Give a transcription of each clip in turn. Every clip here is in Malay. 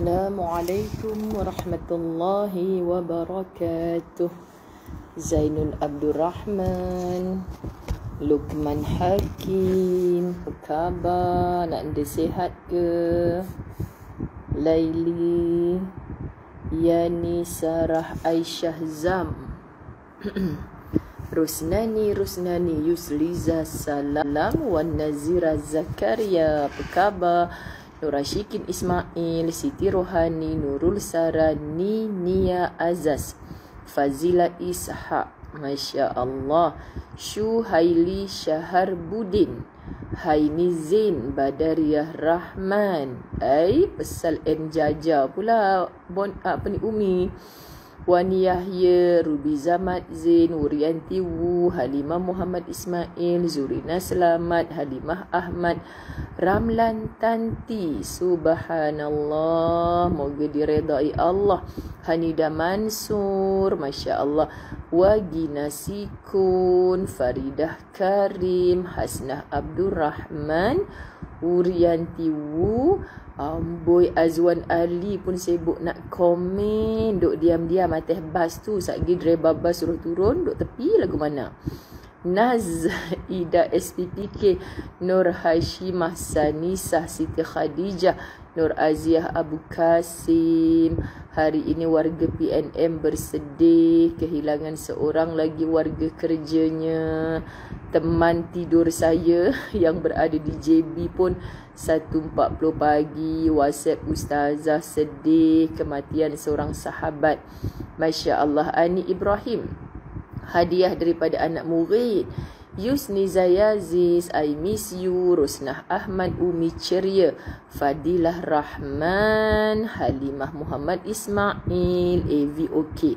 Assalamualaikum warahmatullahi wabarakatuh. Zainul Abdurrahman, Luqman Hakim, apa khabar? Nak anda sihat ke? Laili, Yani, Sarah, Aisyah, Zam, Rusnani, Yusliza, Salam, Wan Nazira, Zakaria, apa khabar? Nur Ashikin Ismail, Siti Rohani, Nurul Sarani, Nia Azaz, Fazila Ishaq, Masya Allah, Syuhaili Syaharbudin, Haini Zain, Badariyah Rahman, Pesal M Jaja pula, Umi, Wani Yahya, Ruby Zamad Zain, Wurianti Wu, Halimah Muhammad Ismail, Zurina Selamat, Halimah Ahmad, Ramlan Tanti, Subhanallah, moga diredai Allah, Hanida Mansur, Masya Allah, Wagina Sikun, Faridah Karim, Hasnah Abdurrahman, Wurianti Wu, Boy Azwan Ali pun sibuk nak komen. Duk diam-diam atas bas tu. Satgi driver bas suruh turun. Duk tepi lagu mana? Naz, Ida SPPK, Nur Hashimah, Sanisah, Siti Khadijah, Nur Aziah Abu Kasim. Hari ini warga PNM bersedih kehilangan seorang lagi warga kerjanya. Teman tidur saya yang berada di JB pun 1.40 pagi. WhatsApp Ustazah sedih kematian seorang sahabat. Masya Allah. Ani Ibrahim, hadiah daripada anak murid. Yusni Zayaziz, I miss you. Rosnah Ahmad, Umi ceria. Fadilah Rahman, Halimah Muhammad Ismail, AV OK.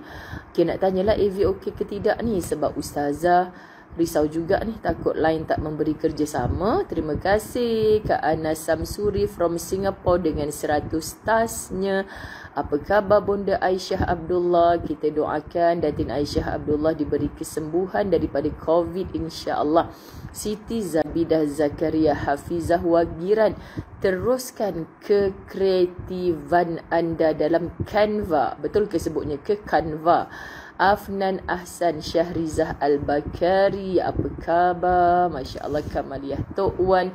Okay, nak tanyalah AV OK ke tidak ni, sebab Ustazah risau juga ni, takut lain tak memberi kerjasama. Terima kasih Kak Anas Samsuri from Singapore dengan 100 tasnya. Apa khabar Bonda Aisyah Abdullah? Kita doakan Datin Aisyah Abdullah diberi kesembuhan daripada COVID insya-Allah. Siti Zabidah Zakaria Hafizah Wagiran, teruskan kekreativan anda dalam Canva. Betul ke sebutnya ke Canva? Afnan Ahsan Syahrizah Al-Bakari, apa khabar? Masya Allah. Kamaliah Tok Wan,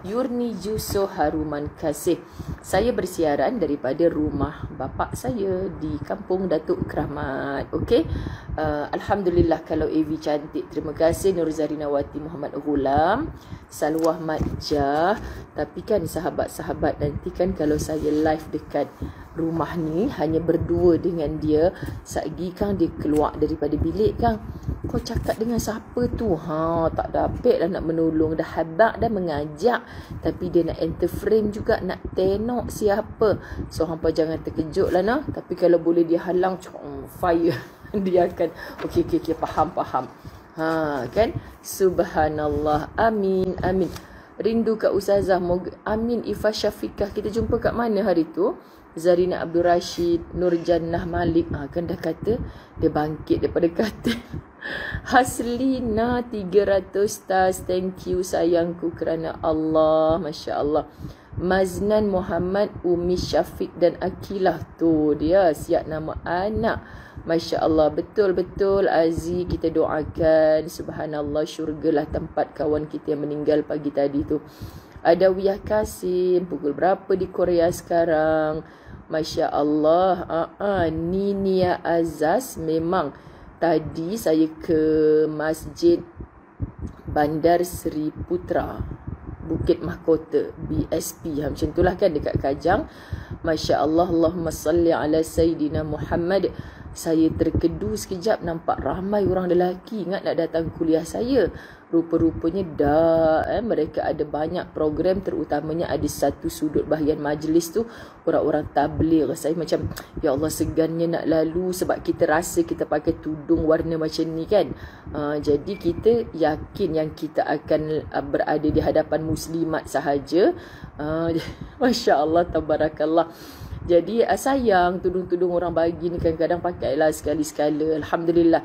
Yurni Juso Haruman Kasih. Saya bersiaran daripada rumah bapa saya di Kampung Datuk Keramat. Okey. Alhamdulillah kalau AV cantik. Terima kasih Nur Zarinawati Muhammad Ghulam, Salwah Majah. Tapi kan sahabat-sahabat, nanti kan kalau saya live dekat rumah ni hanya berdua dengan dia, satgi kan dia keluar daripada bilik kan, kau cakap dengan siapa tu? Tak dapat dah nak menolong, dah habaq dah mengajak, tapi dia nak enter frame juga, nak tengok siapa. So hampa jangan terkejut lah nah. Tapi kalau boleh dia halang, fire dia akan okey faham kan. Subhanallah. Amin. Rindu Kak Ustazah. Moga amin. Ifah Syafiqah, kita jumpa kat mana hari tu? Zarina Abdul Rashid, Nur Jannah Malik, kan dah kata dia bangkit daripada kata. Haslina 300 tas, thank you sayangku kerana Allah. Masya Allah. Maznan Muhammad, Umi Syafiq dan Akilah, tu dia siap nama anak. Masya Allah. Betul Aziz, kita doakan subhanallah syurgalah tempat kawan kita yang meninggal pagi tadi tu. Ada Wiyah Kasim, pukul berapa di Korea sekarang? Masya Allah. Ninia Azaz, memang tadi saya ke Masjid Bandar Seri Putra, Bukit Mahkota, BSP, macam itulah kan, dekat Kajang. Masya Allah. Allahumma salli ala Sayyidina Muhammad. Saya terkedu sekejap, nampak ramai orang lelaki ingat nak datang kuliah saya. Rupa-rupanya mereka ada banyak program, terutamanya ada satu sudut bahagian majlis tu orang-orang tabligh. Saya macam ya Allah, segannya nak lalu sebab kita rasa kita pakai tudung warna macam ni kan. Jadi kita yakin yang kita akan berada di hadapan muslimat sahaja. Masya Allah, tabarakallah. Jadi sayang tudung-tudung orang bagi ni kadang-kadang pakailah sekali-sekala. Alhamdulillah.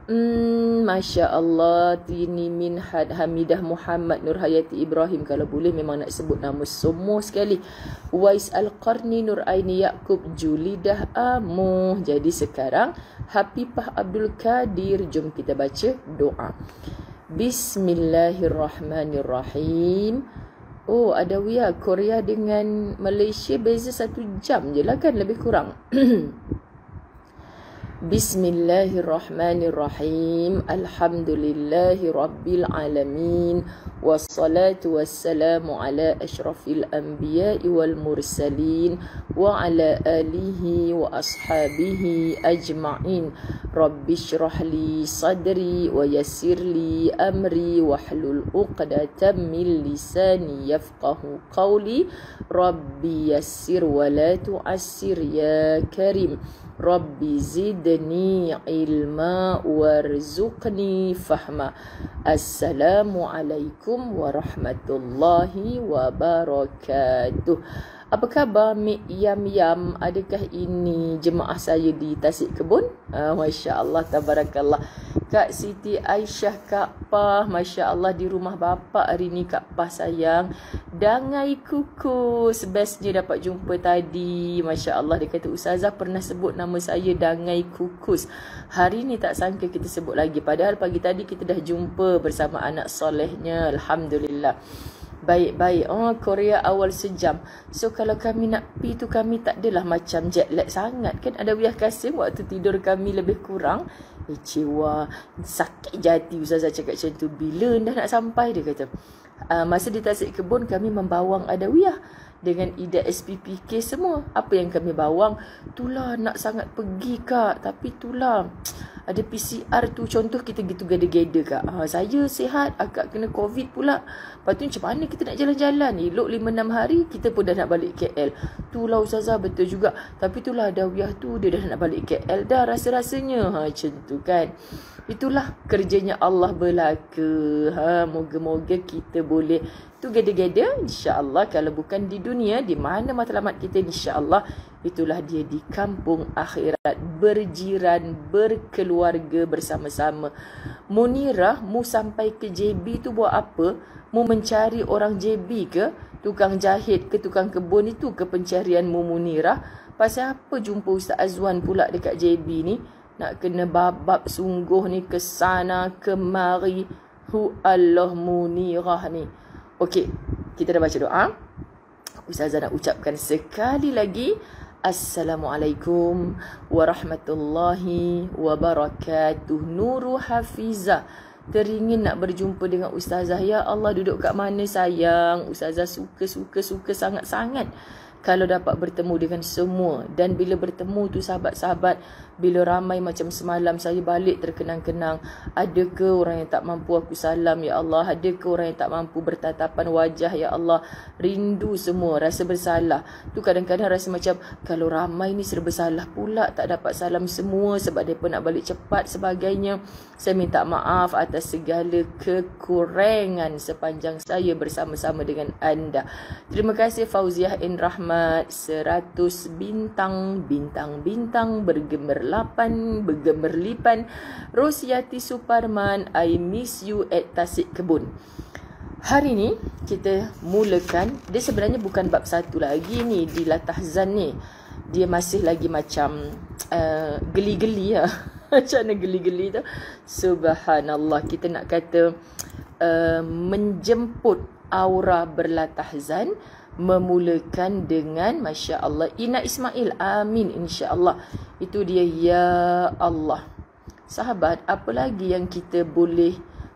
Masya Allah, Tini Minhad, Hamidah Muhammad, Nur Hayati Ibrahim. Kalau boleh memang nak sebut nama semua sekali. Wais Al-Qarni, Nur Aini Yaakob, Julidah Amuh. Jadi sekarang Hafifah Abdul Kadir. Jom kita baca doa. Bismillahirrahmanirrahim. Oh, ada Wia, Korea dengan Malaysia beza 1 jam je lah kan, lebih kurang. Bismillahirrahmanirrahim. Alhamdulillahi Rabbil Alamin. Wassalatu wassalamu ala ashrafil anbiya'i wal mursalin. Wa ala alihi wa ashabihi ajma'in. Rabbi syrah li sadri wa yassir li amri. Wahlul uqdatan min lisani yafqahu qawli. Rabbi yassir wa la tu'assir ya karim. Rabbi zidni ilma warzuqni fahma. Assalamualaikum warahmatullahi wabarakatuh. Apa khabar Mik Yam? Adakah ini jemaah saya di Tasik Kebun? Masya Allah, tabarakallah. Kak Siti Aisyah, Kak Pah, Masya Allah di rumah bapa hari ni Kak Pah sayang. Dangai kukus, bestnya dapat jumpa tadi. Masya Allah, dia kata Ustazah pernah sebut nama saya Dangai Kukus. Hari ni tak sangka kita sebut lagi. Padahal pagi tadi kita dah jumpa bersama anak solehnya. Alhamdulillah. Baik-baik. Oh, Korea awal sejam. So kalau kami nak pi tu kami tak adalah macam jet lag sangat kan. Ada Wiyah Kasim waktu tidur kami lebih kurang. Cewa, sakit jati Ustazah cakap macam tu. Bila dah nak sampai, dia kata. Masa di Tasik Kebun kami membawang Adawiyah dengan Ida SPPK semua. Apa yang kami bawang, itulah nak sangat pergi Kak. Tapi itulah ada PCR tu, contoh kita gitu gada-gada Kak. Saya sihat, akak kena COVID pula. Lepas tu macam mana kita nak jalan-jalan? Elok 5-6 hari kita pun dah nak balik KL. Itulah Ustazah, betul juga. Tapi itulah Adawiyah tu dia dah nak balik KL dah rasa-rasanya. Macam tu kan. Itulah kerjanya Allah belaka. Moga-moga kita boleh tu gada-gada, insya-Allah. Kalau bukan di dunia, di mana matlamat kita, insya-Allah itulah dia di kampung akhirat, berjiran, berkeluarga bersama-sama. Munirah, mu sampai ke JB tu buat apa? Mu mencari orang JB ke? Tukang jahit ke tukang kebun itu ke pencarian mu Munirah? Pasal apa jumpa Ustaz Azwan pula dekat JB ni? Nak kena babak sungguh ni, ke sana kemari. Hu Allah Munirah ni. Okey, kita dah baca doa. Ustazah nak ucapkan sekali lagi Assalamualaikum warahmatullahi wabarakatuh. Nurul Hafizah, teringin nak berjumpa dengan Ustazah. Ya Allah, duduk kat mana sayang? Ustazah suka sangat-sangat kalau dapat bertemu dengan semua. Dan bila bertemu tu sahabat-sahabat, bila ramai macam semalam saya balik terkenang-kenang. Ada ke orang yang tak mampu aku salam ya Allah? Ada ke orang yang tak mampu bertatapan wajah ya Allah? Rindu semua, rasa bersalah. Tu kadang-kadang rasa macam kalau ramai ni serba salah pula, tak dapat salam semua sebab mereka nak balik cepat sebagainya. Saya minta maaf atas segala kekurangan sepanjang saya bersama-sama dengan anda. Terima kasih Fauziah In Rahmat, 100 bintang bergemerlipan. Rosiati Suparman, I miss you at Tasik Kebun. Hari ni kita mulakan, dia sebenarnya bukan bab 1 lagi ni di Latahzan ni. Dia masih lagi macam geli-geli lah. Macam mana geli-geli tu? Subhanallah, kita nak kata menjemput aura berlatahzan, memulakan dengan Masya Allah Ina Ismail. Amin, insya Allah. Itu dia, ya Allah. Sahabat, apa lagi yang kita boleh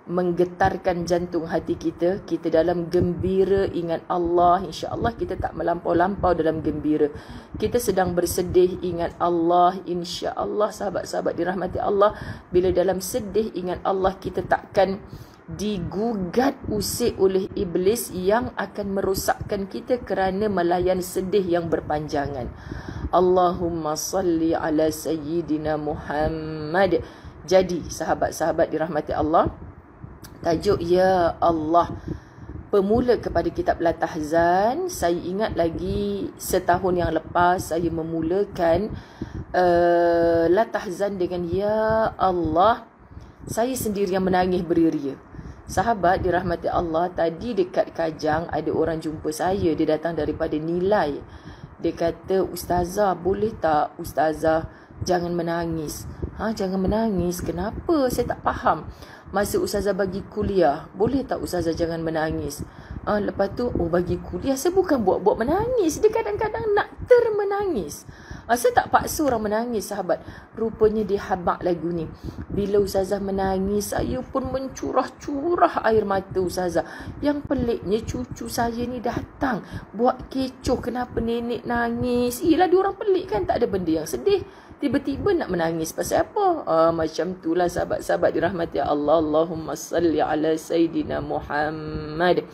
menggetarkan jantung hati kita? Kita dalam gembira ingat Allah, insya Allah kita tak melampau-lampau dalam gembira. Kita sedang bersedih, ingat Allah, insya Allah. Sahabat-sahabat dirahmati Allah, bila dalam sedih ingat Allah, kita takkan digugat usik oleh iblis yang akan merosakkan kita kerana melayan sedih yang berpanjangan. Allahumma salli ala Sayyidina Muhammad. Jadi sahabat-sahabat dirahmati Allah, tajuk ya Allah, pemula kepada kitab Latahzan. Saya ingat lagi setahun yang lepas saya memulakan Latahzan dengan ya Allah. Saya sendiri yang menangis beria-ria. Sahabat dirahmati Allah, tadi dekat Kajang ada orang jumpa saya. Dia datang daripada Nilai. Dia kata, "Ustazah, boleh tak Ustazah jangan menangis?" Jangan menangis. Kenapa? Saya tak faham. Masa Ustazah bagi kuliah, boleh tak Ustazah jangan menangis? Lepas tu, bagi kuliah saya bukan buat-buat menangis. Dia kadang-kadang nak termenangis. Saya tak paksa orang menangis, sahabat. Rupanya dia habak lagu ni. Bila Ustazah menangis, saya pun mencurah-curah air mata Ustazah. Yang peliknya cucu saya ni datang buat kecoh, kenapa nenek nangis. Dia orang pelik kan, tak ada benda yang sedih. Tiba-tiba nak menangis pasal apa? Macam itulah sahabat-sahabat dirahmati Allah. Allahumma salli ala Sayyidina Muhammad.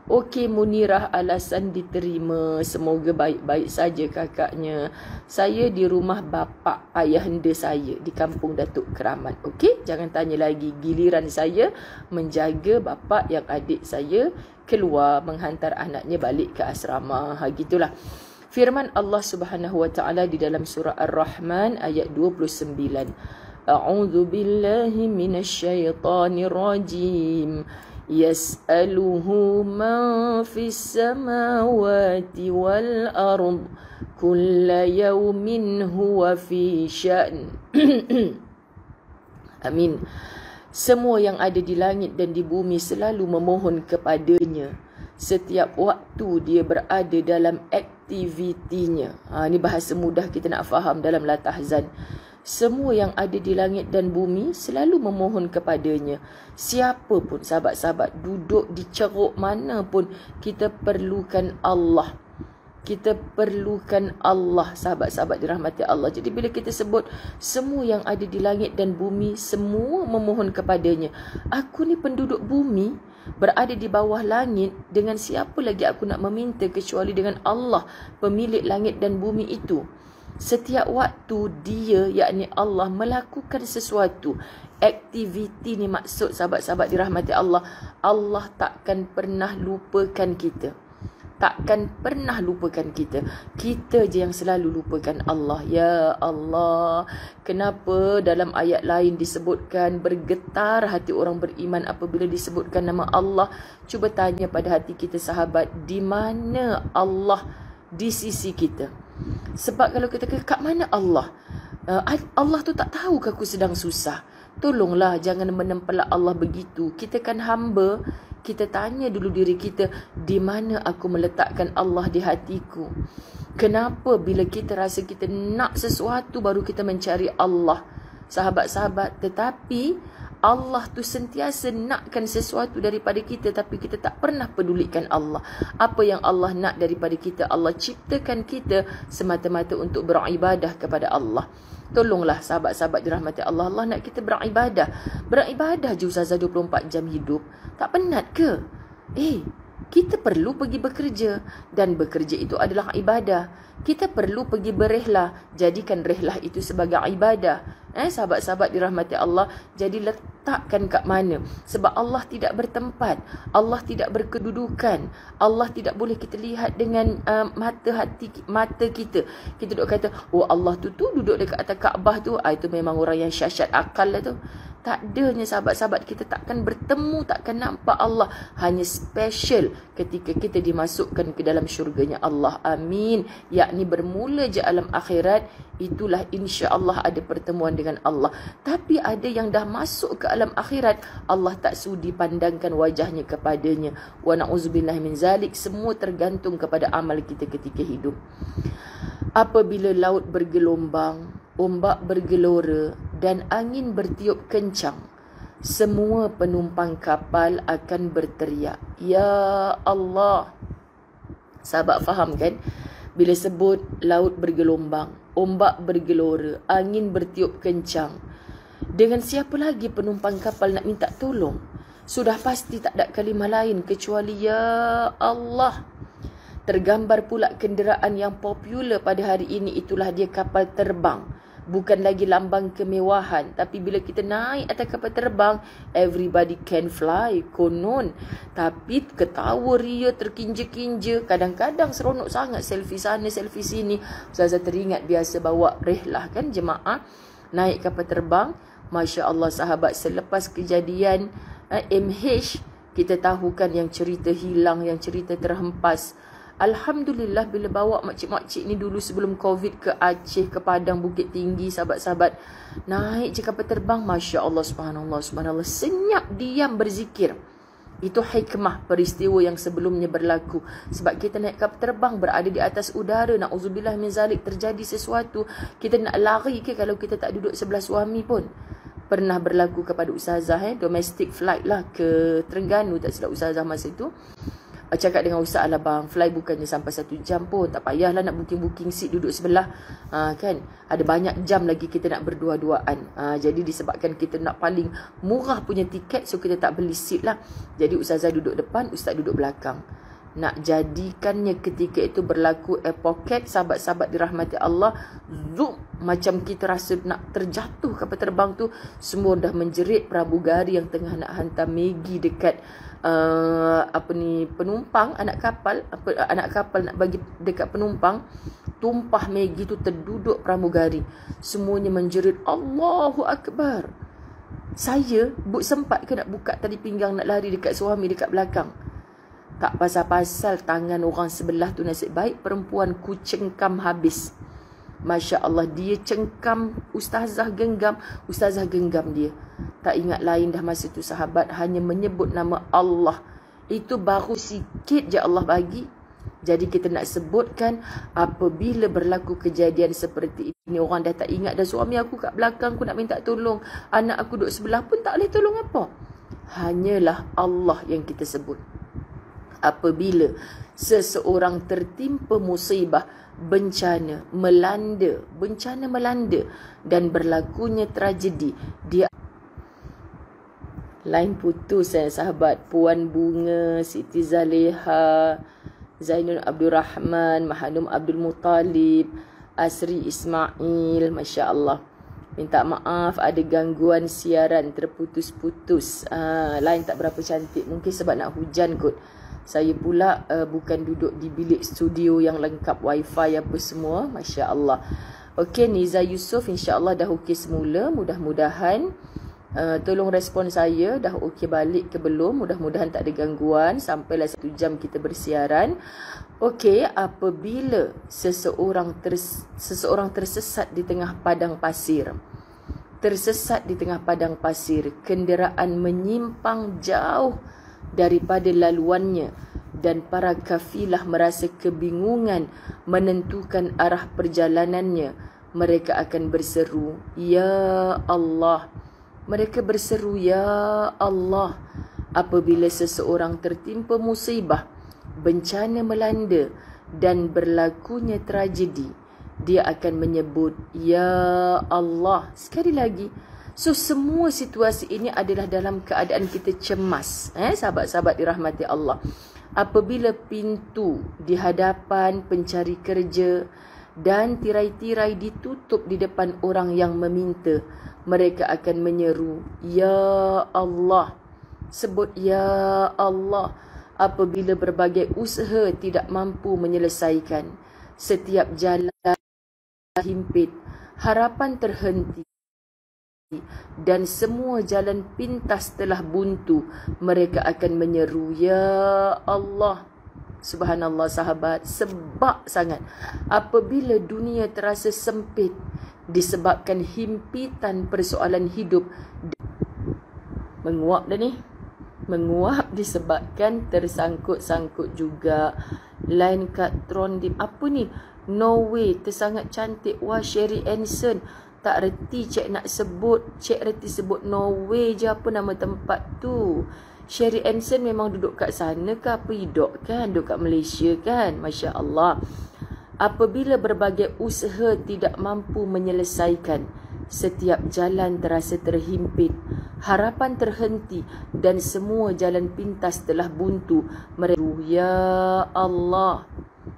Okey, Munirah alasan diterima. Semoga baik-baik saja kakaknya. Saya di rumah bapa ayahanda saya di kampung Datuk Keramat. Okey, jangan tanya lagi. Giliran saya menjaga bapa yang adik saya keluar menghantar anaknya balik ke asrama. Gitulah. Firman Allah Subhanahu wa taala di dalam surah Ar-Rahman ayat 29. A'udzu billahi minasyaitonir rajim. Yas'aluhu man fis samawati wal ard kulla yawmin huwa fi sya'n. Amin. Semua yang ada di langit dan di bumi selalu memohon kepadanya. Setiap waktu dia berada dalam aktivitinya. Ini bahasa mudah kita nak faham dalam la tahzan. Semua yang ada di langit dan bumi selalu memohon kepadanya. Siapa pun sahabat-sahabat duduk di ceruk mana pun, kita perlukan Allah. Kita perlukan Allah, sahabat-sahabat dirahmati Allah. Jadi bila kita sebut semua yang ada di langit dan bumi, semua memohon kepadanya. Aku ni penduduk bumi, berada di bawah langit, dengan siapa lagi aku nak meminta kecuali dengan Allah, pemilik langit dan bumi itu. Setiap waktu dia, yakni Allah, melakukan sesuatu, aktiviti ni maksud sahabat-sahabat dirahmati Allah, Allah takkan pernah lupakan kita. Takkan pernah lupakan kita. Kita je yang selalu lupakan Allah. Ya Allah, kenapa dalam ayat lain disebutkan bergetar hati orang beriman apabila disebutkan nama Allah? Cuba tanya pada hati kita, sahabat, di mana Allah di sisi kita? Sebab kalau kita kata, kat mana Allah? Allah tu tak tahu ke aku sedang susah? Tolonglah jangan menempelak Allah begitu. Kita kan hamba. Kita tanya dulu diri kita, di mana aku meletakkan Allah di hatiku? Kenapa bila kita rasa kita nak sesuatu baru kita mencari Allah? Sahabat-sahabat, tetapi Allah tu sentiasa nakkan sesuatu daripada kita, tapi kita tak pernah pedulikan Allah. Apa yang Allah nak daripada kita? Allah ciptakan kita semata-mata untuk beribadah kepada Allah. Tolonglah sahabat-sahabat dirahmati Allah. Allah nak kita beribadah. Beribadah je Ustazah 24 jam hidup. Tak penat ke? Kita perlu pergi bekerja. Dan bekerja itu adalah ibadah. Kita perlu pergi berehlah. Jadikan rehlah itu sebagai ibadah. Sahabat-sahabat dirahmati Allah. Jadi letakkan kat mana? Sebab Allah tidak bertempat. Allah tidak berkedudukan. Allah tidak boleh kita lihat dengan mata kita. Kita duduk kata, Allah tu duduk dekat atas Kaabah tu. Itu memang orang yang syasyat akal lah tu. Tak adanya sahabat-sahabat, kita takkan bertemu, takkan nampak Allah. Hanya special ketika kita dimasukkan ke dalam syurganya Allah. Amin. Yakni bermula je alam akhirat, itulah insya-Allah ada pertemuan dengan Allah. Tapi ada yang dah masuk ke alam akhirat, Allah tak sudi pandangkan wajahnya kepadanya. Wa na'udzubillahi min zalik. Semua tergantung kepada amal kita ketika hidup. Apabila laut bergelombang, ombak bergelora dan angin bertiup kencang, semua penumpang kapal akan berteriak, Ya Allah. Sahabat faham kan? Bila sebut laut bergelombang, ombak bergelora, angin bertiup kencang, dengan siapa lagi penumpang kapal nak minta tolong? Sudah pasti tak ada kalimah lain kecuali Ya Allah. Tergambar pula kenderaan yang popular pada hari ini, itulah dia kapal terbang. Bukan lagi lambang kemewahan, tapi bila kita naik atas kapal terbang, everybody can fly, konon. Tapi ketawa ria, terkinja-kinja, kadang-kadang seronok sangat, selfie sana, selfie sini. Ustazah teringat biasa bawa rehlah kan, jemaah naik kapal terbang, Masya Allah sahabat, selepas kejadian MH, kita tahu kan yang cerita hilang, yang cerita terhempas. Alhamdulillah bila bawa makcik-makcik ni dulu sebelum Covid ke Aceh, ke Padang, Bukit Tinggi, sahabat-sahabat, naik je kapal terbang, Masya Allah, subhanallah, subhanallah, senyap, diam, berzikir. Itu hikmah peristiwa yang sebelumnya berlaku. Sebab kita naik kapal terbang, berada di atas udara, na'udzubillah min zalik, terjadi sesuatu, kita nak lari ke kalau kita tak duduk sebelah suami pun? Pernah berlaku kepada ustazah, domestic flight lah ke Terengganu, tak silap ustazah masa tu. Cakap dengan ustaz, lah bang, fly bukannya sampai 1 jam pun, tak payahlah nak booking seat duduk sebelah, kan ada banyak jam lagi kita nak berdua-duaan. Jadi disebabkan kita nak paling murah punya tiket, so kita tak beli seat lah. Jadi ustazah duduk depan, ustaz duduk belakang. Nak jadikannya ketika itu berlaku air pocket, sahabat-sahabat dirahmati Allah, zoom, macam kita rasa nak terjatuh kapal terbang tu, semua dah menjerit pramugari yang tengah nak hantar Maggi dekat penumpang, anak kapal nak bagi dekat penumpang, tumpah Maggi tu, terduduk pramugari, semuanya menjerit Allahu Akbar. Saya sempat ke nak buka tali pinggang, nak lari dekat suami dekat belakang. Tak pasal-pasal tangan orang sebelah tu nasib baik perempuan ku cengkam habis. Masya Allah, dia cengkam, ustazah genggam dia. Tak ingat lain dah masa tu sahabat, hanya menyebut nama Allah. Itu baru sikit je Allah bagi. Jadi kita nak sebutkan, apabila berlaku kejadian seperti ini, orang dah tak ingat dah, suami aku kat belakang, aku nak minta tolong, anak aku duduk sebelah pun tak boleh tolong apa. Hanyalah Allah yang kita sebut. Apabila seseorang tertimpa musibah, bencana melanda dan berlakunya tragedi, dia lain putus sahabat. Puan Bunga, Siti Zaleha, Zainul Abdul Rahman, Mahanum Abdul Muttalib, Asri Ismail, Masya Allah. Minta maaf ada gangguan siaran, terputus-putus. Lain tak berapa cantik, mungkin sebab nak hujan kot. Saya pula bukan duduk di bilik studio yang lengkap wifi apa semua. Masya Allah. Okey, Niza Yusof insya-Allah dah okey semula. Mudah-mudahan tolong respon saya, dah okey balik ke belum. Mudah-mudahan tak ada gangguan. Sampailah 1 jam kita bersiaran. Okey, apabila seseorang tersesat di tengah padang pasir. Kenderaan menyimpang jauh daripada laluannya dan para kafilah merasa kebingungan menentukan arah perjalanannya. Mereka akan berseru, Ya Allah. Mereka berseru, Ya Allah. Apabila seseorang tertimpa musibah, bencana melanda dan berlakunya tragedi, dia akan menyebut, Ya Allah. Sekali lagi, so semua situasi ini adalah dalam keadaan kita cemas, sahabat-sahabat dirahmati Allah. Apabila pintu di hadapan pencari kerja dan tirai-tirai ditutup di depan orang yang meminta, mereka akan menyeru, Ya Allah. Sebut Ya Allah. Apabila berbagai usaha tidak mampu menyelesaikan, setiap jalan himpit, harapan terhenti, dan semua jalan pintas telah buntu, mereka akan menyeru, Ya Allah. Subhanallah sahabat, sebab sangat apabila dunia terasa sempit disebabkan himpitan persoalan hidup, menguap dah ni, menguap disebabkan tersangkut-sangkut juga. Line Katron di apa ni, Norway tersangat cantik. Wah, Sherry Anson, tak reti cik nak sebut, cik reti sebut Norway je, apa nama tempat tu. Sherry Anson memang duduk kat sana ke apa, hidup kan, duduk kat Malaysia kan. Masya Allah. Apabila berbagai usaha tidak mampu menyelesaikan, setiap jalan terasa terhimpit, harapan terhenti dan semua jalan pintas telah buntu, mereka, Ya Allah.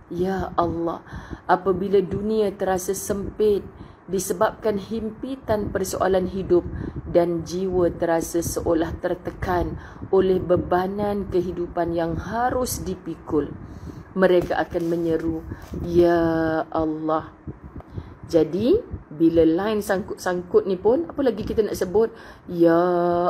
Ya Allah. Apabila dunia terasa sempit disebabkan himpitan persoalan hidup dan jiwa terasa seolah tertekan oleh bebanan kehidupan yang harus dipikul, mereka akan menyeru, Ya Allah. Jadi Bila lain sangkut-sangkut ni pun, apa lagi kita nak sebut? Ya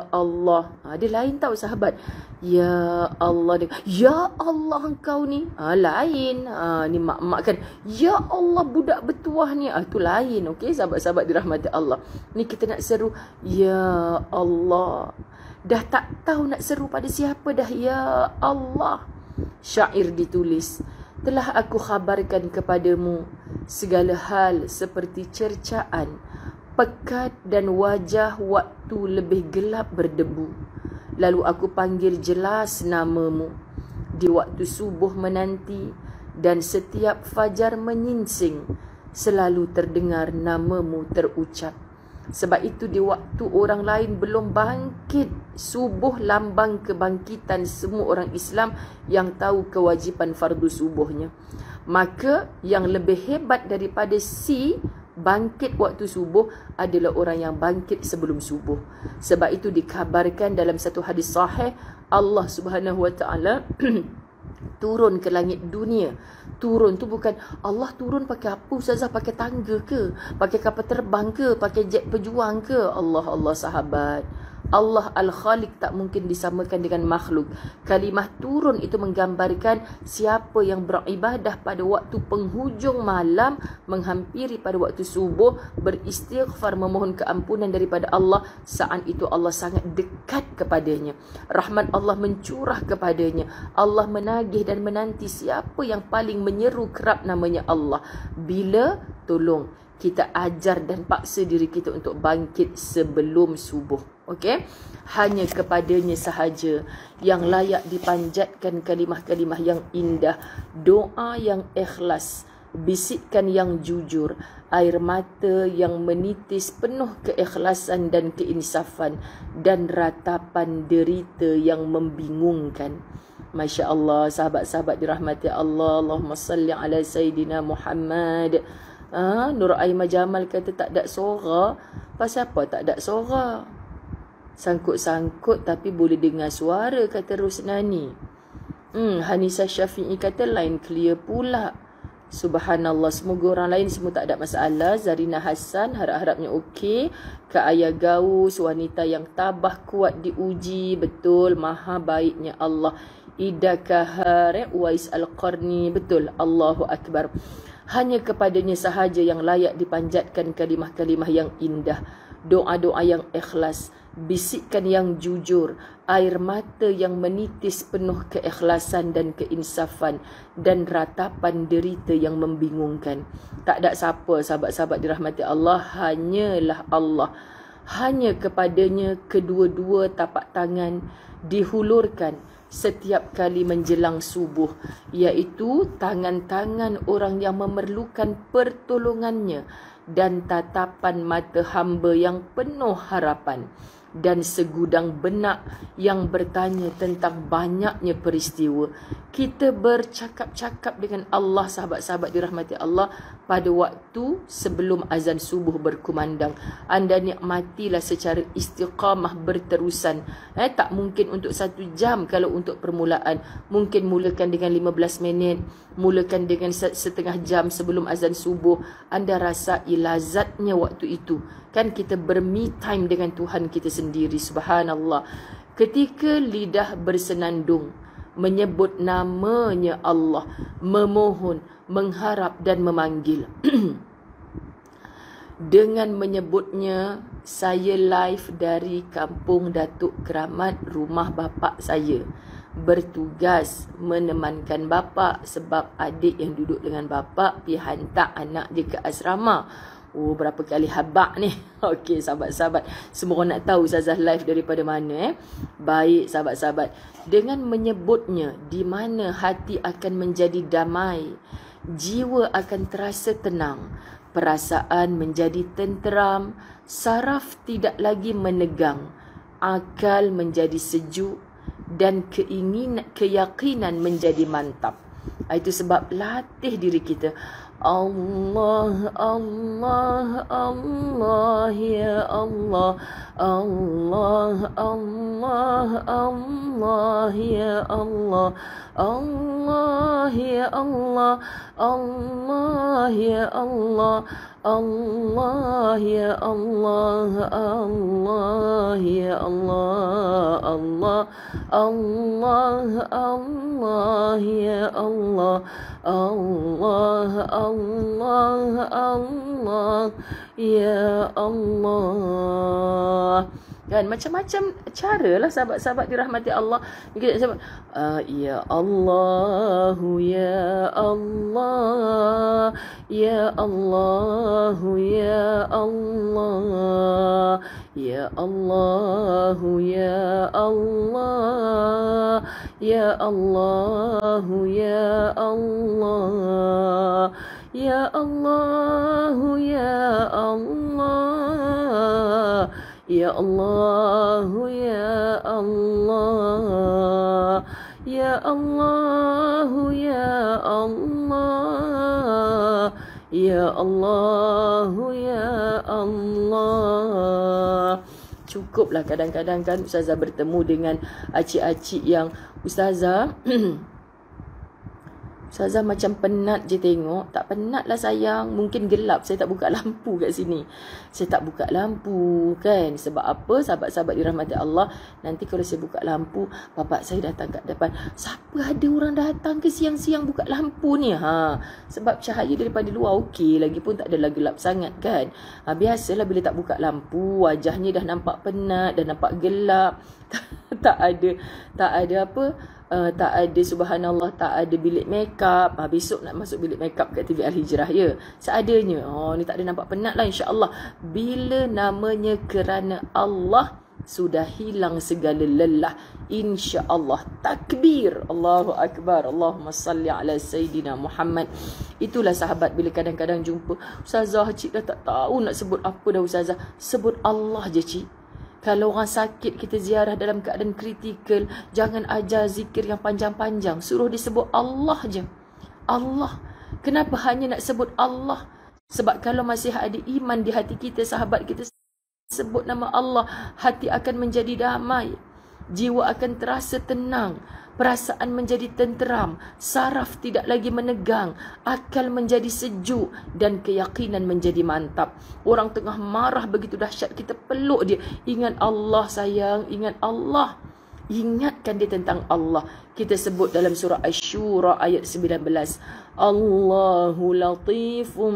Allah. Dia lain tau sahabat. Ya Allah. Ya Allah engkau ni. Lain. Ni mak-mak kan. Ya Allah budak bertuah ni. Tu lain. Okey, sahabat-sahabat dirahmati Allah. Ni kita nak seru. Ya Allah. Dah tak tahu nak seru pada siapa dah. Ya Allah. Syair ditulis. Telah aku khabarkan kepadamu segala hal seperti cercaan, pekat dan wajah waktu lebih gelap berdebu. Lalu aku panggil jelas namamu di waktu subuh menanti, dan setiap fajar menyingsing selalu terdengar namamu terucap. Sebab itu di waktu orang lain belum bangkit, subuh lambang kebangkitan semua orang Islam yang tahu kewajipan fardu subuhnya. Maka yang lebih hebat daripada si bangkit waktu subuh adalah orang yang bangkit sebelum subuh. Sebab itu dikabarkan dalam satu hadis sahih, Allah Subhanahu Wa Taala turun ke langit dunia. Turun tu bukan Allah turun pakai apa Ustazah? Pakai tangga ke? Pakai kapal terbang ke? Pakai jet pejuang ke? Allah sahabat. Allah Al-Khaliq tak mungkin disamakan dengan makhluk. Kalimah turun itu menggambarkan siapa yang beribadah pada waktu penghujung malam, menghampiri pada waktu subuh, beristighfar, memohon keampunan daripada Allah. Saat itu Allah sangat dekat kepadanya. Rahmat Allah mencurah kepadanya. Allah menagih dan menanti siapa yang paling menyeru kerap namanya Allah. Bila? Tolong kita ajar dan paksa diri kita untuk bangkit sebelum subuh. Okey? Hanya kepadanya sahaja yang layak dipanjatkan kalimah-kalimah yang indah, doa yang ikhlas, bisikan yang jujur, air mata yang menitis penuh keikhlasan dan keinsafan, dan ratapan derita yang membingungkan. Masya Allah, sahabat-sahabat dirahmati Allah. Allahumma salli ala Sayyidina Muhammad. Nur Aimah Jamal kata tak ada suara. Pasal apa tak ada suara? Sangkut-sangkut tapi boleh dengar suara, kata Rusnani. Hanisa Syafi'i kata line clear pula. Subhanallah, semoga orang lain semua tak ada masalah. Zarina Hassan harap-harapnya okey. Kak Ayah Gaus, wanita yang tabah kuat diuji. Betul, maha baiknya Allah. Ida Kahar, Uwais Al-Qarni, betul, Allahu Akbar. Hanya kepadanya sahaja yang layak dipanjatkan kalimah-kalimah yang indah, doa-doa yang ikhlas, bisikan yang jujur, air mata yang menitis penuh keikhlasan dan keinsafan, dan ratapan derita yang membingungkan. Tak ada siapa, sahabat-sahabat dirahmati Allah, hanyalah Allah. Hanya kepadanya kedua-dua tapak tangan dihulurkan setiap kali menjelang subuh, iaitu tangan-tangan orang yang memerlukan pertolongannya dan tatapan mata hamba yang penuh harapan, dan segudang benak yang bertanya tentang banyaknya peristiwa. Kita bercakap-cakap dengan Allah, sahabat-sahabat dirahmati Allah, pada waktu sebelum azan subuh berkumandang. Anda nikmatilah secara istiqamah berterusan. Tak mungkin untuk 1 jam kalau untuk permulaan. Mungkin mulakan dengan 15 minit, mulakan dengan setengah jam sebelum azan subuh. Anda rasai lazatnya waktu itu. Kan kita berme time dengan Tuhan kita sendiri. Subhanallah. Ketika lidah bersenandung menyebut namanya Allah, memohon, mengharap dan memanggil. Dengan menyebutnya, saya live dari kampung Datuk Keramat, rumah bapa saya. Bertugas menemankan bapa sebab adik yang duduk dengan bapa pergi hantar anak dia ke asrama. Berapa kali habak ni. Okey, sahabat-sahabat, semua orang nak tahu Ustazah live daripada mana. Baik, sahabat-sahabat, dengan menyebutnya, di mana hati akan menjadi damai, jiwa akan terasa tenang, perasaan menjadi tenteram, saraf tidak lagi menegang, akal menjadi sejuk, dan keyakinan menjadi mantap. Itu sebab latih diri kita. Allah, Allah, Allah, ya Allah. Allah, Allah, Allah, ya Allah, Allah, ya Allah, Allah, ya Allah, Allah, ya Allah, Allah, ya Allah, Allah, Allah, Allah, ya Allah, Allah, Allah, Allah, ya Allah. Kan macam-macam cara lah sahabat-sahabat dirahmati Allah. Kita sahabat, ya Allah, ya Allah, ya Allah, ya Allah, ya Allah, ya Allah, ya Allah, ya Allah, ya Allah, ya Allah, ya Allah, ya Allah, ya Allah, ya Allah, ya Allah, ya Allah. Cukuplah kadang-kadang kan ustazah bertemu dengan acik-acik yang ustazah Ustazah macam penat je tengok. Tak penat lah sayang. Mungkin gelap. Saya tak buka lampu kat sini. Saya tak buka lampu kan. Sebab apa? Sahabat-sahabat dirahmati Allah. Nanti kalau saya buka lampu, bapak saya datang kat depan. Siapa ada orang datang ke siang-siang buka lampu ni? Sebab cahaya daripada luar okey. Lagipun tak adalah gelap sangat kan. Biasalah bila tak buka lampu, wajahnya dah nampak penat, dah nampak gelap. tak ada apa? Tak ada subhanallah, tak ada bilik makeup. Besok nak masuk bilik makeup kat TV Al-Hijrah ya. Seadanya. Ni tak ada nampak penat lah insya-Allah. Bila namanya kerana Allah sudah hilang segala lelah insya-Allah. Takbir, Allahu akbar, Allahumma salli ala Sayyidina Muhammad. Itulah sahabat bila kadang-kadang jumpa ustazah, cik dah tak tahu nak sebut apa dah ustazah. Sebut Allah je cik. Kalau orang sakit kita ziarah dalam keadaan kritikal, jangan ajar zikir yang panjang-panjang. Suruh disebut Allah je. Allah. Kenapa hanya nak sebut Allah? Sebab kalau masih ada iman di hati kita, sahabat kita sebut nama Allah, hati akan menjadi damai. Jiwa akan terasa tenang. Perasaan menjadi tenteram, saraf tidak lagi menegang, akal menjadi sejuk dan keyakinan menjadi mantap. Orang tengah marah begitu dahsyat, kita peluk dia. Ingat Allah sayang, ingat Allah. Ingatkan dia tentang Allah. Kita sebut dalam surah Asy-Syura ayat 19. Allahu latifum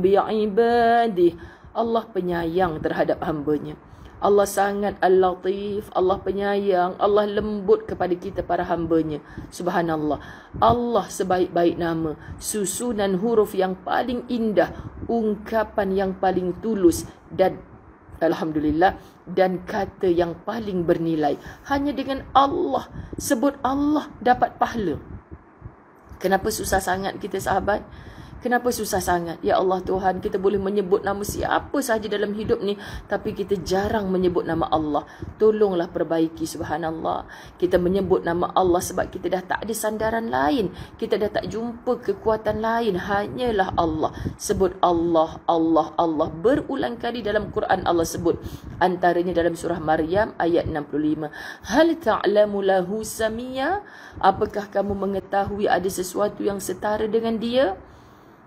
bi'ibadih. Allah penyayang terhadap hamba-Nya. Allah sangat Al-Latif, Allah penyayang, Allah lembut kepada kita para hamba-Nya. Subhanallah. Allah sebaik-baik nama, susunan huruf yang paling indah, ungkapan yang paling tulus dan alhamdulillah, dan kata yang paling bernilai. Hanya dengan Allah, sebut Allah dapat pahala. Kenapa susah sangat kita sahabat? Kenapa susah sangat? Ya Allah Tuhan, kita boleh menyebut nama siapa sahaja dalam hidup ni, tapi kita jarang menyebut nama Allah. Tolonglah perbaiki, subhanallah. Kita menyebut nama Allah sebab kita dah tak ada sandaran lain. Kita dah tak jumpa kekuatan lain. Hanyalah Allah. Sebut Allah, Allah, Allah. Berulang kali dalam Quran Allah sebut. Antaranya dalam surah Maryam ayat 65. Hal ta'lamu lahu samia? Apakah kamu mengetahui ada sesuatu yang setara dengan dia?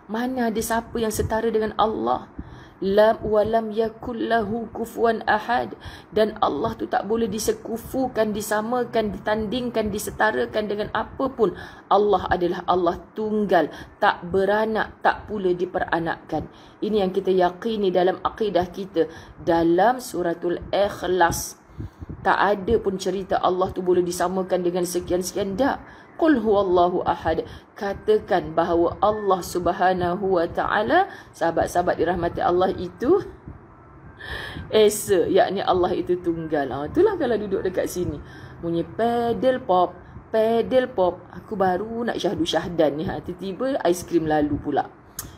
Mana ada siapa yang setara dengan Allah? Lam walam yakul lahu kufuwan ahad. Dan Allah tu tak boleh disekufukan, disamakan, ditandingkan, disetarakan dengan apapun. Allah adalah Allah tunggal, tak beranak, tak pula diperanakkan. Ini yang kita yakini dalam akidah kita. Dalam suratul Ikhlas, tak ada pun cerita Allah tu boleh disamakan dengan sekian-sekian. Tak. Qul huwallahu ahad. Katakan bahawa Allah subhanahu wa ta'ala, sahabat-sahabat dirahmati Allah itu Esa, yakni Allah itu tunggal. Itulah kalau duduk dekat sini bunyi pedal pop, pedal pop. Aku baru nak syahdu syahdan ni. Tiba-tiba aiskrim lalu pula.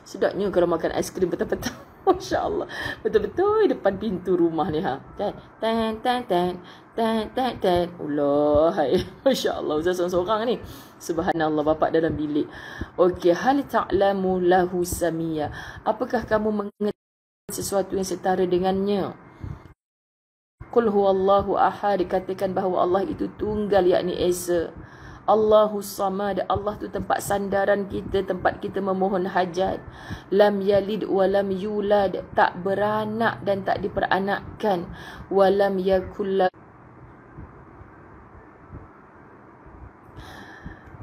Sedapnya kalau makan aiskrim petang-petang. Masya Allah. Betul-betul depan pintu rumah ni. Kan? Tan, tan, tan. Tan, tan, tan. Allah. Masya Allah. Ustaz seorang-seorang ni. Subhanallah. Bapak dalam bilik. Okey. Hal ta'lamu lahu samia. Apakah kamu mengetahui sesuatu yang setara dengannya? Qul huwallahu ahad, katakan bahawa Allah itu tunggal, yakni esa. Allahus samad, Allah tu tempat sandaran kita, tempat kita memohon hajat. Lam yalid wa lam yulad, tak beranak dan tak diperanakkan. Wa lam yakul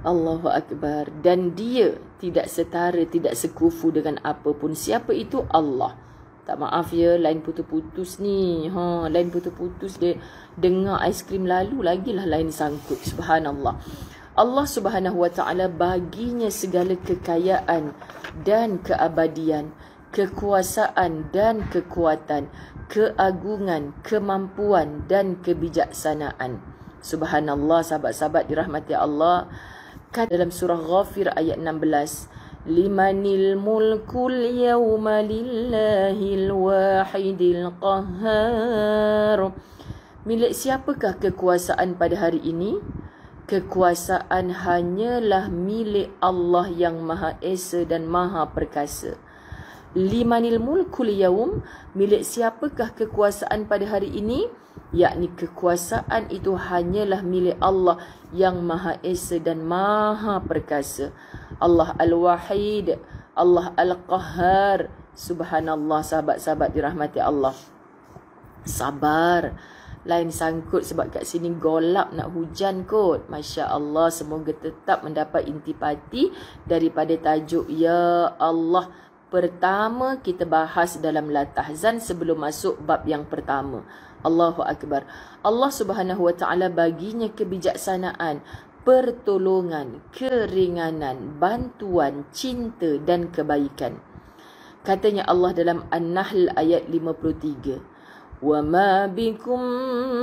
Allahu Akbar. Dan dia tidak setara, tidak sekufu dengan apapun. Siapa itu? Allah. Tak maaf ya, lain putus-putus ni. Lain putus-putus dia dengar aiskrim lalu, lagilah lain sangkut. Subhanallah. Allah Subhanahu wa ta'ala baginya segala kekayaan dan keabadian, kekuasaan dan kekuatan, keagungan, kemampuan dan kebijaksanaan. Subhanallah, sahabat-sahabat dirahmati Allah. Dalam surah Ghafir ayat 16, limanil mulkul yawma lillahil wahidil qahhar. Milik siapakah kekuasaan pada hari ini? Kekuasaan hanyalah milik Allah yang Maha Esa dan Maha Perkasa. Limanil mulkul yawm, milik siapakah kekuasaan pada hari ini? Yakni kekuasaan itu hanyalah milik Allah yang Maha Esa dan Maha Perkasa. Allah Al-Wahid, Allah Al-Qahhar. Subhanallah, sahabat-sahabat dirahmati Allah. Sabar. Lain sangkut sebab kat sini golap nak hujan kot. Masya Allah, semoga tetap mendapat intipati daripada tajuk Ya Allah. Pertama kita bahas dalam La Tahzan sebelum masuk bab yang pertama. Allahu Akbar. Allah Subhanahu wa ta'ala baginya kebijaksanaan, pertolongan, keringanan, bantuan, cinta dan kebaikan. Katanya Allah dalam An-Nahl ayat 53. وَمَا بِكُمْ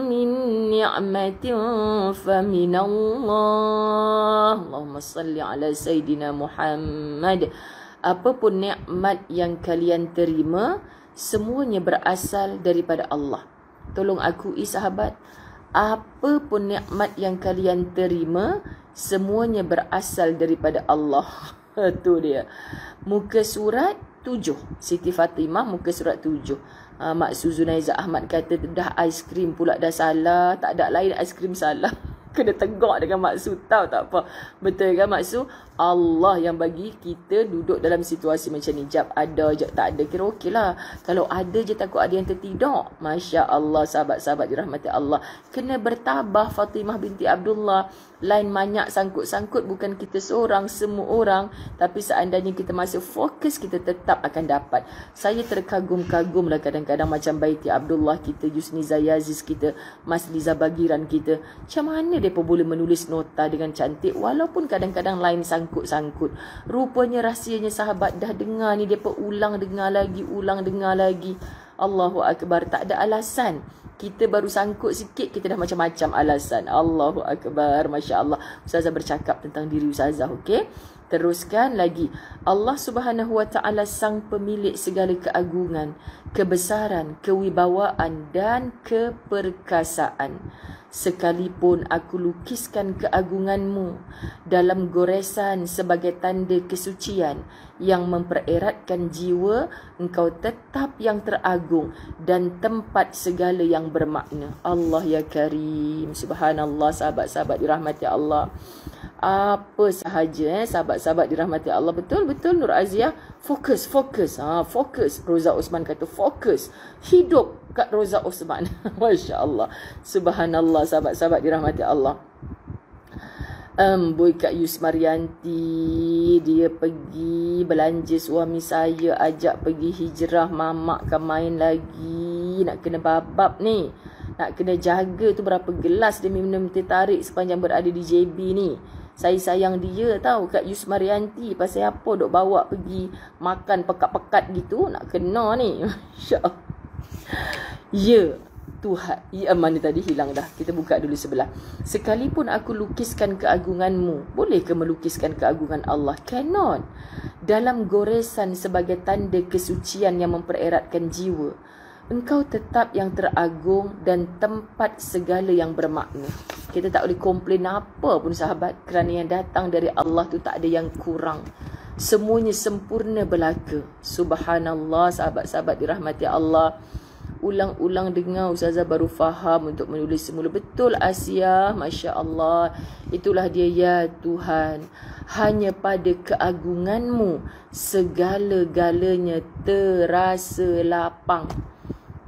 مِنْ نِعْمَةٍ فَمِنَ اللَّهِ. Allahumma salli ala Sayyidina Muhammad. Apapun nikmat yang kalian terima, semuanya berasal daripada Allah. Tolong akui sahabat, apapun nikmat yang kalian terima, semuanya berasal daripada Allah. Itu dia. Muka surat 7. Siti Fatimah muka surat 7. Mak Suzunaiza Ahmad kata dah aiskrim pula dah salah. Tak ada lain aiskrim salah. Kena tegak dengan Mak Su, tahu tak apa. Betul kan Mak Su? Allah yang bagi kita duduk dalam situasi macam ni. Jap ada, jap tak ada, kira okey lah. Kalau ada je takut ada yang tertidur. Masya Allah, sahabat-sahabat dirahmati Allah. Kena bertabah Fatimah binti Abdullah. Lain banyak sangkut-sangkut, bukan kita seorang, semua orang. Tapi seandainya kita masih fokus, kita tetap akan dapat. Saya terkagum-kagum lah kadang-kadang macam Baiti Abdullah kita, Yusniza Yaziz kita, Mas Liza Bagiran kita. Macam mana mereka boleh menulis nota dengan cantik walaupun kadang-kadang lain sangkut-sangkut. Rupanya rahsianya sahabat dah dengar ni, mereka ulang dengar lagi. Allahu Akbar, tak ada alasan. Kita baru sangkut sikit, kita dah macam-macam alasan. Allahu Akbar, Masya Allah. Ustazah bercakap tentang diri Ustazah, okey? Teruskan lagi. Allah Subhanahu wa ta'ala sang pemilik segala keagungan, kebesaran, kewibawaan dan keperkasaan. Sekalipun aku lukiskan keagunganmu dalam goresan sebagai tanda kesucian yang mempereratkan jiwa, engkau tetap yang teragung dan tempat segala yang bermakna. Allah ya Karim. Subhanallah, sahabat-sahabat dirahmati Allah. Apa sahaja sahabat-sahabat dirahmati Allah. Betul-betul Nur Aziah. Fokus. Fokus. Roza Osman kata fokus. Hidup kat Roza Osman. Masya Allah. Subhanallah, sahabat-sahabat dirahmati Allah. Boy Kak Yusmarianti, dia pergi belanja suami saya, ajak pergi hijrah, mamak kan main lagi. Nak kena babab ni. Nak kena jaga tu berapa gelas dia minum teh tarik sepanjang berada di JB ni. Saya sayang dia tahu Kak Yusmarianti. Pasal apa duk bawa pergi makan pekat-pekat gitu. Nak kena ni. Masya Allah. Ya Tuhan. Ya, mana tadi hilang dah. Kita buka dulu sebelah. Sekalipun aku lukiskan keagunganmu, boleh ke melukiskan keagungan Allah? Cannot. Dalam goresan sebagai tanda kesucian yang mempereratkan jiwa, engkau tetap yang teragung dan tempat segala yang bermakna. Kita tak boleh komplain apa pun sahabat, kerana yang datang dari Allah tu tak ada yang kurang. Semuanya sempurna belaka. Subhanallah, sahabat-sahabat dirahmati Allah. ulang-ulang dengar Ustazah baru faham untuk menulis semula. Betul Asia, Masya Allah. Itulah dia ya Tuhan. Hanya pada keagunganmu segala-galanya terasa lapang.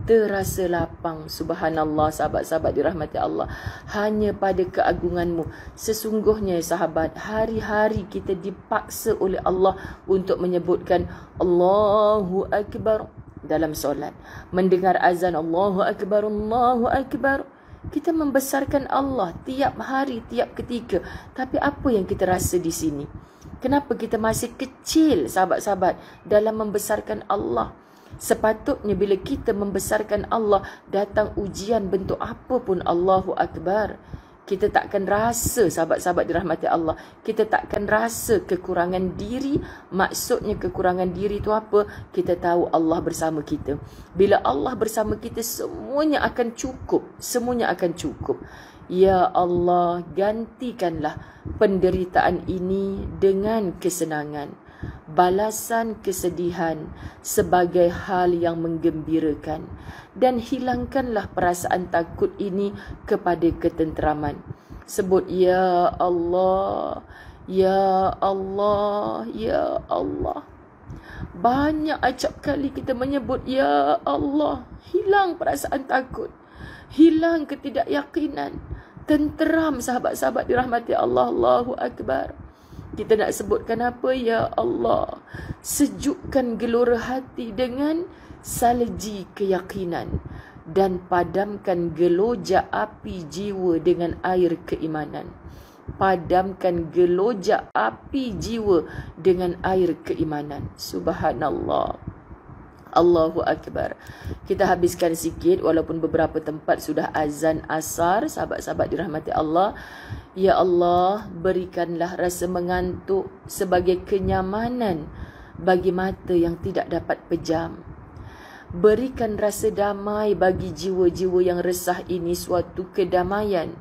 Terasa lapang. Subhanallah, sahabat-sahabat dirahmati Allah. Hanya pada keagunganmu. Sesungguhnya sahabat, hari-hari kita dipaksa oleh Allah untuk menyebutkan Allahu Akbar dalam solat. Mendengar azan Allahu Akbar, Allahu Akbar. Kita membesarkan Allah tiap hari, tiap ketika. Tapi apa yang kita rasa di sini? Kenapa kita masih kecil sahabat-sahabat dalam membesarkan Allah? Sepatutnya bila kita membesarkan Allah, datang ujian bentuk apa pun Allahu Akbar, kita takkan rasa, sahabat-sahabat dirahmati Allah, kita takkan rasa kekurangan diri. Maksudnya kekurangan diri itu apa? Kita tahu Allah bersama kita. Bila Allah bersama kita, semuanya akan cukup. Semuanya akan cukup. Ya Allah, gantikanlah penderitaan ini dengan kesenangan, balasan kesedihan sebagai hal yang menggembirakan, dan hilangkanlah perasaan takut ini kepada ketenteraman. Sebut ya Allah, ya Allah, ya Allah. Banyak acap kali kita menyebut ya Allah, hilang perasaan takut, hilang ketidakyakinan, tenteram sahabat-sahabat dirahmati Allah. Allahu Akbar. Kita nak sebutkan apa? Ya Allah, sejukkan gelora hati dengan salji keyakinan, dan padamkan geloja api jiwa dengan air keimanan. Padamkan geloja api jiwa dengan air keimanan. Subhanallah. Allahu Akbar. Kita habiskan sikit walaupun beberapa tempat sudah azan asar, sahabat-sahabat dirahmati Allah. Ya Allah, berikanlah rasa mengantuk sebagai kenyamanan bagi mata yang tidak dapat pejam. Berikan rasa damai bagi jiwa-jiwa yang resah ini suatu kedamaian,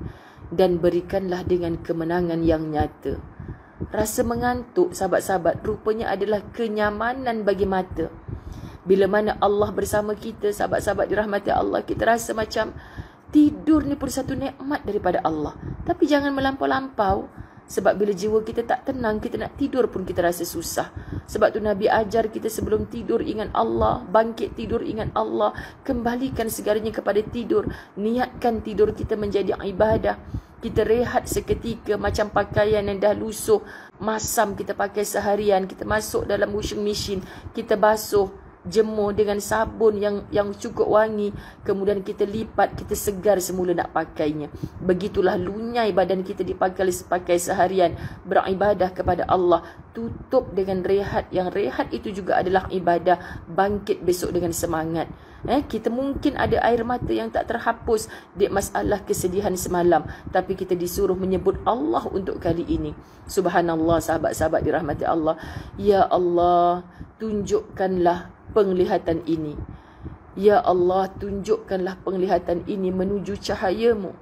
dan berikanlah dengan kemenangan yang nyata. Rasa mengantuk, sahabat-sahabat, rupanya adalah kenyamanan bagi mata. Bila mana Allah bersama kita, sahabat-sahabat dirahmati Allah, kita rasa macam tidur ni pun satu nikmat daripada Allah. Tapi jangan melampau-lampau. Sebab bila jiwa kita tak tenang, kita nak tidur pun kita rasa susah. Sebab tu Nabi ajar kita sebelum tidur ingat Allah, bangkit tidur ingat Allah, kembalikan segalanya kepada tidur. Niatkan tidur kita menjadi ibadah. Kita rehat seketika, macam pakaian yang dah lusuh, masam kita pakai seharian, kita masuk dalam washing machine, kita basuh, jemur dengan sabun yang cukup wangi, kemudian kita lipat, kita segar semula nak pakainya. Begitulah lunyai badan kita dipakai seharian, beribadah kepada Allah. Tutup dengan rehat, yang rehat itu juga adalah ibadah. Bangkit besok dengan semangat. Kita mungkin ada air mata yang tak terhapus di masalah kesedihan semalam, tapi kita disuruh menyebut Allah untuk kali ini. Subhanallah, sahabat-sahabat dirahmati Allah. Ya Allah, tunjukkanlah penglihatan ini. Ya Allah, tunjukkanlah penglihatan ini menuju cahaya-Mu.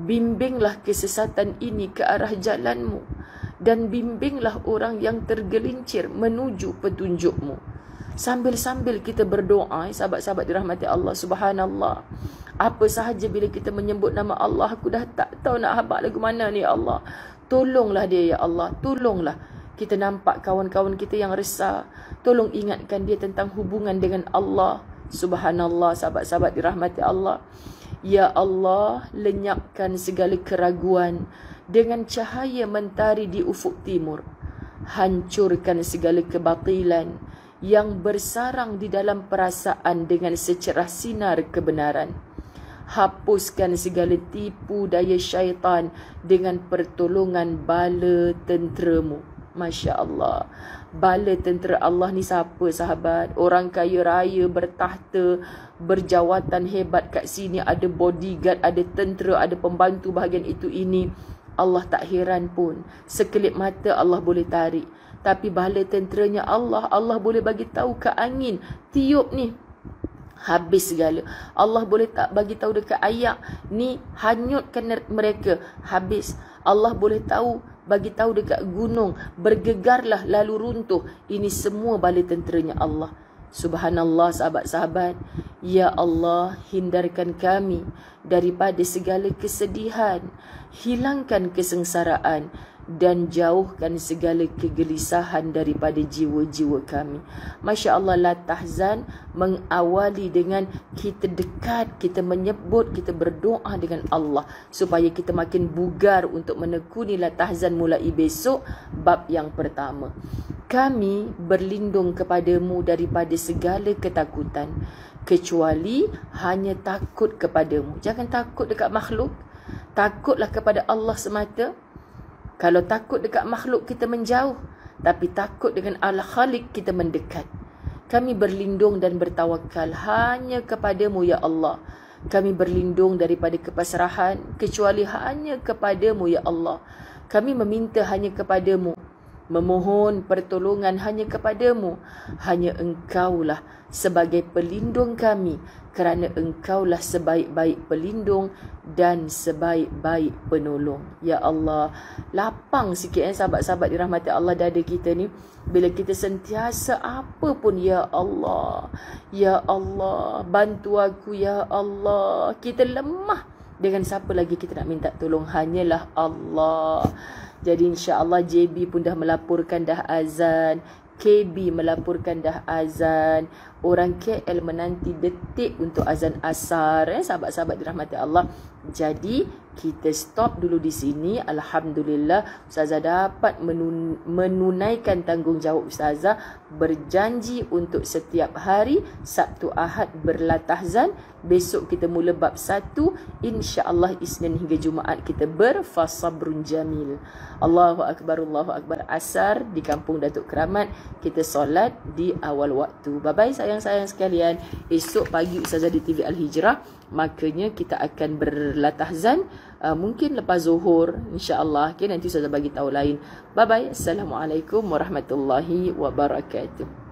Bimbinglah kesesatan ini ke arah jalan-Mu, dan bimbinglah orang yang tergelincir menuju petunjuk-Mu. Sambil-sambil kita berdoa, sahabat-sahabat dirahmati Allah, subhanallah. Apa sahaja bila kita menyebut nama Allah, aku dah tak tahu nak habaq lagu mana ni ya Allah. Tolonglah dia ya Allah, tolonglah. Kita nampak kawan-kawan kita yang resah, tolong ingatkan dia tentang hubungan dengan Allah. Subhanallah, sahabat-sahabat dirahmati Allah. Ya Allah, lenyapkan segala keraguan dengan cahaya mentari di ufuk timur. Hancurkan segala kebatilan yang bersarang di dalam perasaan dengan secerah sinar kebenaran. Hapuskan segala tipu daya syaitan dengan pertolongan bala tentera-Mu. Masya Allah. Bala tentera Allah ni siapa sahabat? Orang kaya raya, bertahta, berjawatan hebat kat sini, ada bodyguard, ada tentera, ada pembantu bahagian itu ini. Allah tak heran pun. Sekelip mata Allah boleh tarik. Tapi bala tenteranya Allah, Allah boleh bagi tahu ke angin, tiup ni, habis segala. Allah boleh tak bagi tahu dekat ayak ni, hanyutkan mereka, habis. Allah boleh tahu, bagi tahu dekat gunung, bergegarlah lalu runtuh. Ini semua bala tenteranya Allah. Subhanallah sahabat-sahabat, ya Allah, hindarkan kami daripada segala kesedihan, hilangkan kesengsaraan dan jauhkan segala kegelisahan daripada jiwa-jiwa kami. Masya Allah, la tahzan mengawali dengan kita dekat, kita menyebut, kita berdoa dengan Allah supaya kita makin bugar untuk menekuni la tahzan mulai besok bab yang pertama. Kami berlindung kepadamu daripada segala ketakutan kecuali hanya takut kepadamu. Jangan takut dekat makhluk, takutlah kepada Allah semata. Kalau takut dekat makhluk kita menjauh, tapi takut dengan Al-Khaliq kita mendekat. Kami berlindung dan bertawakal hanya kepadamu ya Allah. Kami berlindung daripada kepasrahan kecuali hanya kepadamu ya Allah. Kami meminta hanya kepadamu, memohon pertolongan hanya kepadamu. Hanya Engkaulah sebagai pelindung kami, kerana Engkaulah sebaik-baik pelindung dan sebaik-baik penolong. Ya Allah, lapang sikit sahabat-sahabat dirahmati Allah dada kita ni. Bila kita sentiasa apa pun, ya Allah, ya Allah, bantu aku ya Allah. Kita lemah, dengan siapa lagi kita nak minta tolong? Hanyalah Allah. Jadi insya-Allah JB pun dah melaporkan dah azan, KB melaporkan dah azan, orang KL menanti detik untuk azan asar, sahabat-sahabat dirahmati Allah. Jadi kita stop dulu di sini. Alhamdulillah, Ustazah dapat menunaikan tanggungjawab Ustazah, berjanji untuk setiap hari Sabtu Ahad berlatahzan. Besok kita mula bab 1, insya-Allah Isnin hingga Jumaat kita berfasabrun jamil. Allahu Akbar, Allahu Akbar. Asar di kampung Datuk Keramat, kita solat di awal waktu. Bye-bye sayang-sayang sekalian. Esok pagi Ustazah di TV Al-Hijrah, makanya kita akan berlatahzan mungkin lepas zuhur insya-Allah. Okay, nanti Ustazah bagi tahu lain. Bye-bye. Assalamualaikum warahmatullahi wabarakatuh.